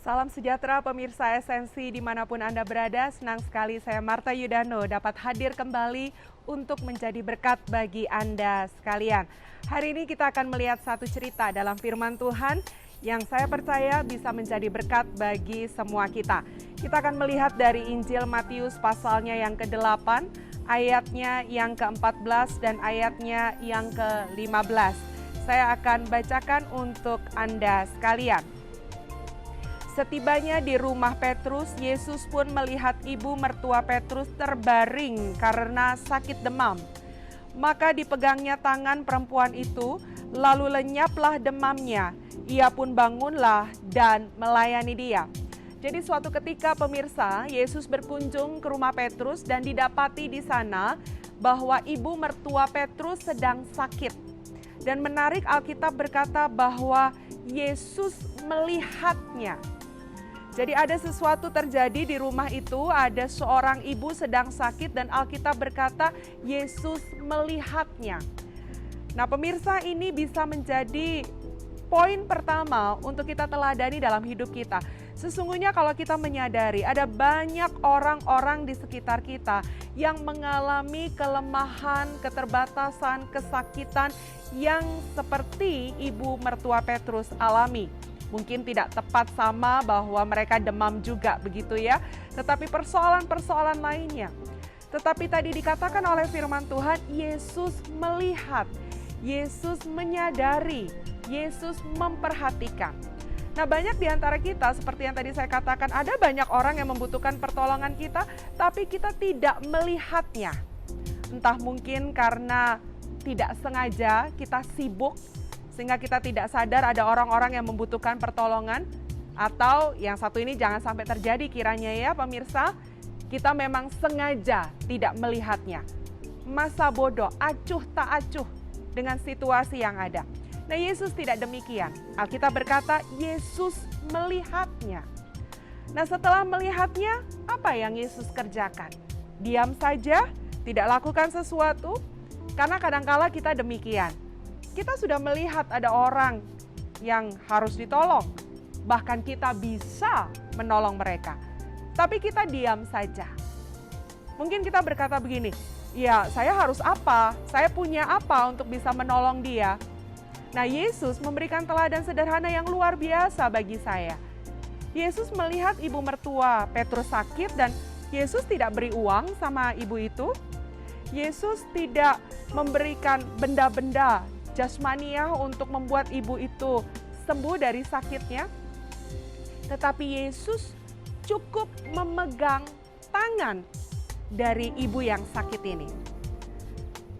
Salam sejahtera pemirsa Esensi dimanapun Anda berada. Senang sekali saya Marta Yudano dapat hadir kembali untuk menjadi berkat bagi Anda sekalian. Hari ini kita akan melihat satu cerita dalam firman Tuhan yang saya percaya bisa menjadi berkat bagi semua kita. Kita akan melihat dari Injil Matius pasalnya yang ke-8, ayatnya yang ke-14 dan ayatnya yang ke-15. Saya akan bacakan untuk Anda sekalian. Setibanya di rumah Petrus, Yesus pun melihat ibu mertua Petrus terbaring karena sakit demam. Maka dipegangnya tangan perempuan itu, lalu lenyaplah demamnya. Ia pun bangunlah dan melayani dia. Jadi suatu ketika pemirsa, Yesus berkunjung ke rumah Petrus dan didapati di sana bahwa ibu mertua Petrus sedang sakit. Dan menarik, Alkitab berkata bahwa Yesus melihatnya. Jadi ada sesuatu terjadi di rumah itu, ada seorang ibu sedang sakit dan Alkitab berkata Yesus melihatnya. Nah pemirsa, ini bisa menjadi poin pertama untuk kita teladani dalam hidup kita. Sesungguhnya kalau kita menyadari ada banyak orang-orang di sekitar kita yang mengalami kelemahan, keterbatasan, kesakitan yang seperti ibu mertua Petrus alami. Mungkin tidak tepat sama bahwa mereka demam juga begitu ya. Tetapi persoalan-persoalan lainnya. Tetapi tadi dikatakan oleh firman Tuhan, Yesus melihat, Yesus menyadari, Yesus memperhatikan. Nah banyak di antara kita seperti yang tadi saya katakan, ada banyak orang yang membutuhkan pertolongan kita, tapi kita tidak melihatnya. Entah mungkin karena tidak sengaja kita sibuk, sehingga kita tidak sadar ada orang-orang yang membutuhkan pertolongan. Atau yang satu ini jangan sampai terjadi kiranya ya pemirsa, kita memang sengaja tidak melihatnya. Masa bodoh, acuh tak acuh dengan situasi yang ada. Nah Yesus tidak demikian. Alkitab berkata Yesus melihatnya. Nah setelah melihatnya, apa yang Yesus kerjakan? Diam saja, tidak lakukan sesuatu, karena kadangkala kita demikian. Kita sudah melihat ada orang yang harus ditolong, bahkan kita bisa menolong mereka, tapi kita diam saja. Mungkin kita berkata begini, ya saya harus apa, saya punya apa untuk bisa menolong dia. Nah Yesus memberikan teladan sederhana yang luar biasa bagi saya. Yesus melihat ibu mertua Petrus sakit dan Yesus tidak beri uang sama ibu itu. Yesus tidak memberikan benda-benda jasmaniah untuk membuat ibu itu sembuh dari sakitnya. Tetapi Yesus cukup memegang tangan dari ibu yang sakit ini.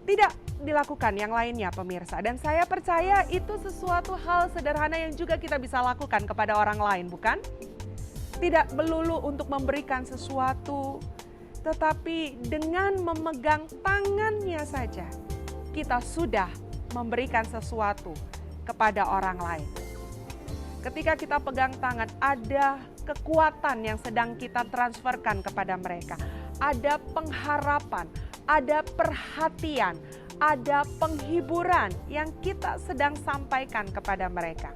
Tidak dilakukan yang lainnya pemirsa. Dan saya percaya itu sesuatu hal sederhana yang juga kita bisa lakukan kepada orang lain, bukan? Tidak melulu untuk memberikan sesuatu, tetapi dengan memegang tangannya saja kita sudah memberikan sesuatu kepada orang lain. Ketika kita pegang tangan, ada kekuatan yang sedang kita transferkan kepada mereka. Ada pengharapan, ada perhatian, ada penghiburan yang kita sedang sampaikan kepada mereka.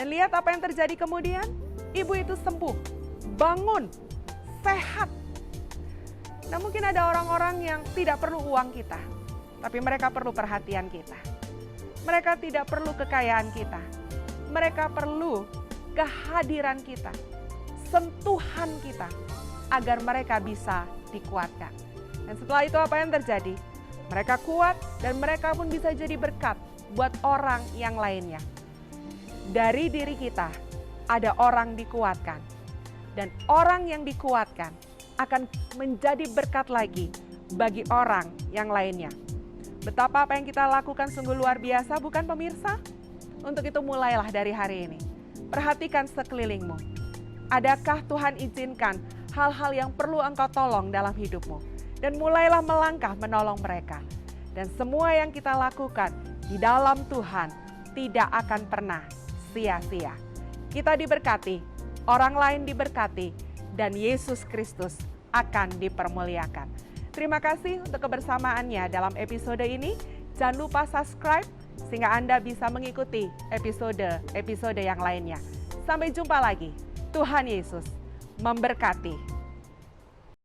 Dan lihat apa yang terjadi kemudian. Ibu itu sembuh, bangun, sehat. Nah mungkin ada orang-orang yang tidak perlu uang kita, tapi mereka perlu perhatian kita. Mereka tidak perlu kekayaan kita. Mereka perlu kehadiran kita, sentuhan kita, agar mereka bisa dikuatkan. Dan setelah itu apa yang terjadi? Mereka kuat dan mereka pun bisa jadi berkat buat orang yang lainnya. Dari diri kita ada orang dikuatkan. Dan orang yang dikuatkan akan menjadi berkat lagi bagi orang yang lainnya. Betapa apa yang kita lakukan sungguh luar biasa, bukan pemirsa? Untuk itu mulailah dari hari ini. Perhatikan sekelilingmu. Adakah Tuhan izinkan hal-hal yang perlu engkau tolong dalam hidupmu? Dan mulailah melangkah menolong mereka. Dan semua yang kita lakukan di dalam Tuhan tidak akan pernah sia-sia. Kita diberkati, orang lain diberkati, dan Yesus Kristus akan dipermuliakan. Terima kasih untuk kebersamaannya dalam episode ini. Jangan lupa subscribe sehingga Anda bisa mengikuti episode-episode yang lainnya. Sampai jumpa lagi. Tuhan Yesus memberkati.